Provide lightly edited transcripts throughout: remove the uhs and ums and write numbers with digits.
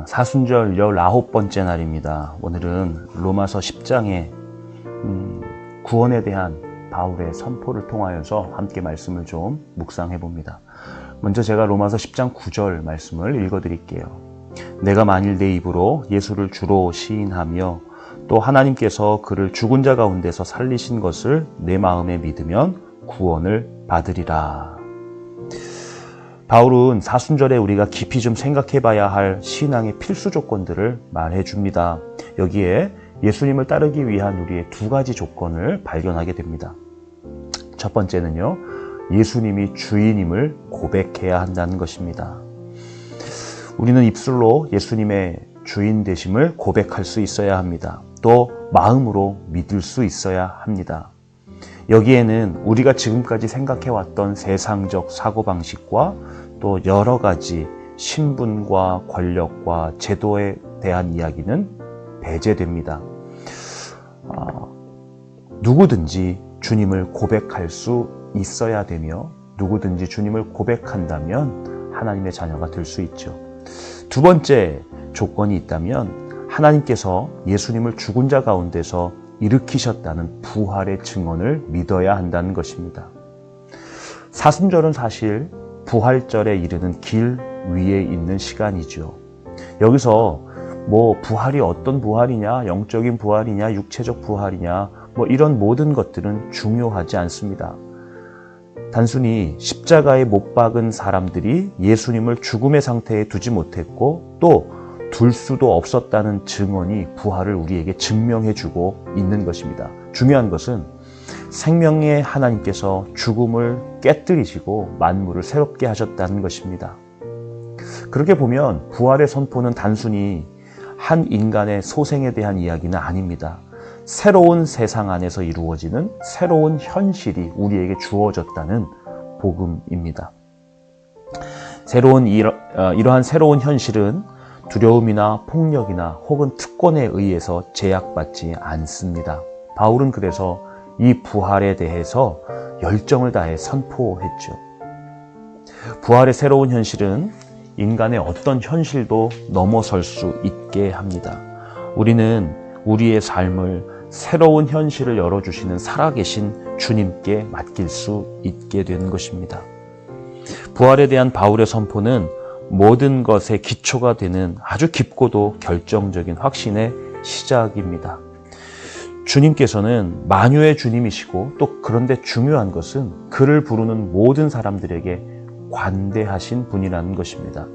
사순절 19번째 날입니다. 오늘은 로마서 10장의 구원에 대한 바울의 선포를 통하여서 함께 말씀을 좀 묵상해 봅니다. 먼저 제가 로마서 10장 9절 말씀을 읽어 드릴게요. 내가 만일 내 입으로 예수를 주로 시인하며 또 하나님께서 그를 죽은 자 가운데서 살리신 것을 내 마음에 믿으면 구원을 받으리라. 바울은 사순절에 우리가 깊이 좀 생각해 봐야 할 신앙의 필수 조건들을 말해 줍니다. 여기에 예수님을 따르기 위한 우리의 두 가지 조건을 발견하게 됩니다. 첫 번째는요, 예수님이 주인임을 고백해야 한다는 것입니다. 우리는 입술로 예수님의 주인 되심을 고백할 수 있어야 합니다. 또 마음으로 믿을 수 있어야 합니다. 여기에는 우리가 지금까지 생각해왔던 세상적 사고방식과 또 여러 가지 신분과 권력과 제도에 대한 이야기는 배제됩니다. 누구든지 주님을 고백할 수 있어야 되며 누구든지 주님을 고백한다면 하나님의 자녀가 될 수 있죠. 두 번째 조건이 있다면 하나님께서 예수님을 죽은 자 가운데서 일으키셨다는 부활의 증언을 믿어야 한다는 것입니다. 사순절은 사실 부활절에 이르는 길 위에 있는 시간이죠. 여기서 부활이 어떤 부활이냐, 영적인 부활이냐, 육체적 부활이냐, 이런 모든 것들은 중요하지 않습니다. 단순히 십자가에 못 박은 사람들이 예수님을 죽음의 상태에 두지 못했고 또 둘 수도 없었다는 증언이 부활을 우리에게 증명해주고 있는 것입니다. 중요한 것은 생명의 하나님께서 죽음을 깨뜨리시고 만물을 새롭게 하셨다는 것입니다. 그렇게 보면 부활의 선포는 단순히 한 인간의 소생에 대한 이야기는 아닙니다. 새로운 세상 안에서 이루어지는 새로운 현실이 우리에게 주어졌다는 복음입니다. 이러한 새로운 현실은 두려움이나 폭력이나 혹은 특권에 의해서 제약받지 않습니다. 바울은 그래서 이 부활에 대해서 열정을 다해 선포했죠. 부활의 새로운 현실은 인간의 어떤 현실도 넘어설 수 있게 합니다. 우리는 우리의 삶을 새로운 현실을 열어주시는 살아계신 주님께 맡길 수 있게 되는 것입니다. 부활에 대한 바울의 선포는 모든 것의 기초가 되는 아주 깊고도 결정적인 확신의 시작입니다. 주님께서는 만유의 주님이시고 또 그런데 중요한 것은 그를 부르는 모든 사람들에게 관대하신 분이라는 것입니다.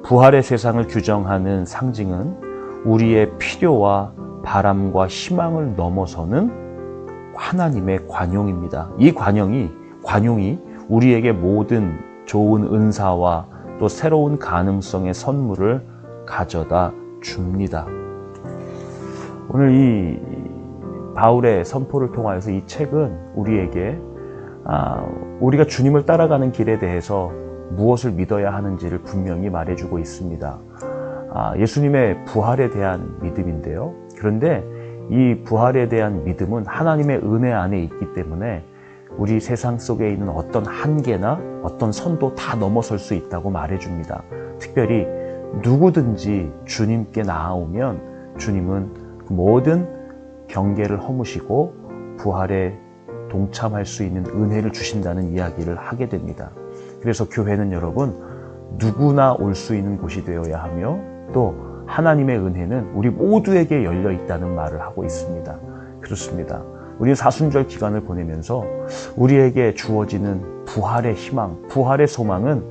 부활의 세상을 규정하는 상징은 우리의 필요와 바람과 희망을 넘어서는 하나님의 관용입니다. 이 관용이 우리에게 모든 좋은 은사와 또 새로운 가능성의 선물을 가져다 줍니다. 오늘 이 바울의 선포를 통하여서 이 책은 우리에게 우리가 주님을 따라가는 길에 대해서 무엇을 믿어야 하는지를 분명히 말해주고 있습니다. 예수님의 부활에 대한 믿음인데요. 그런데 이 부활에 대한 믿음은 하나님의 은혜 안에 있기 때문에 우리 세상 속에 있는 어떤 한계나 어떤 선도 다 넘어설 수 있다고 말해줍니다. 특별히 누구든지 주님께 나아오면 주님은 그 모든 경계를 허무시고 부활에 동참할 수 있는 은혜를 주신다는 이야기를 하게 됩니다. 그래서 교회는 여러분 누구나 올 수 있는 곳이 되어야 하며 또 하나님의 은혜는 우리 모두에게 열려 있다는 말을 하고 있습니다. 그렇습니다. 우리 사순절 기간을 보내면서 우리에게 주어지는 부활의 희망, 부활의 소망은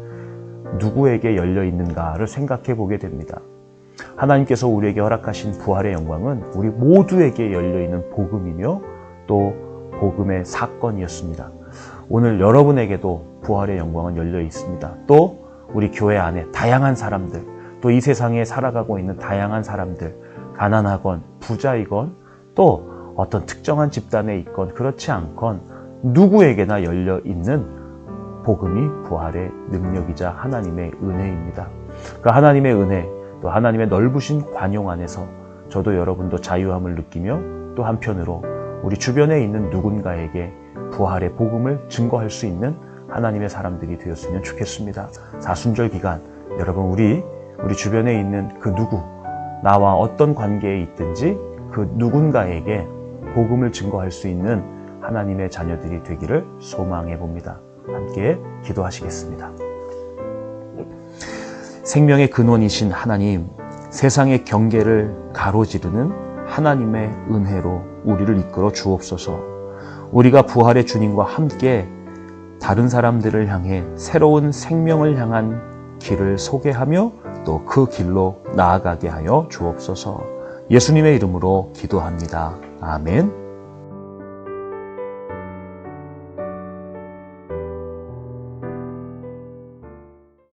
누구에게 열려 있는가를 생각해 보게 됩니다. 하나님께서 우리에게 허락하신 부활의 영광은 우리 모두에게 열려 있는 복음이며 또 복음의 사건이었습니다. 오늘 여러분에게도 부활의 영광은 열려 있습니다. 또 우리 교회 안에 다양한 사람들, 또 이 세상에 살아가고 있는 다양한 사람들, 가난하건 부자이건 또 어떤 특정한 집단에 있건 그렇지 않건 누구에게나 열려 있는 복음이 부활의 능력이자 하나님의 은혜입니다. 그 하나님의 은혜, 또 하나님의 넓으신 관용 안에서 저도 여러분도 자유함을 느끼며 또 한편으로 우리 주변에 있는 누군가에게 부활의 복음을 증거할 수 있는 하나님의 사람들이 되었으면 좋겠습니다. 사순절 기간 여러분 우리 우리 주변에 있는 그 누구, 나와 어떤 관계에 있든지 그 누군가에게 복음을 증거할 수 있는 하나님의 자녀들이 되기를 소망해 봅니다. 함께 기도하시겠습니다. 생명의 근원이신 하나님, 세상의 경계를 가로지르는 하나님의 은혜로 우리를 이끌어 주옵소서. 우리가 부활의 주님과 함께 다른 사람들을 향해 새로운 생명을 향한 길을 소개하며 또 그 길로 나아가게 하여 주옵소서. 예수님의 이름으로 기도합니다. 아멘.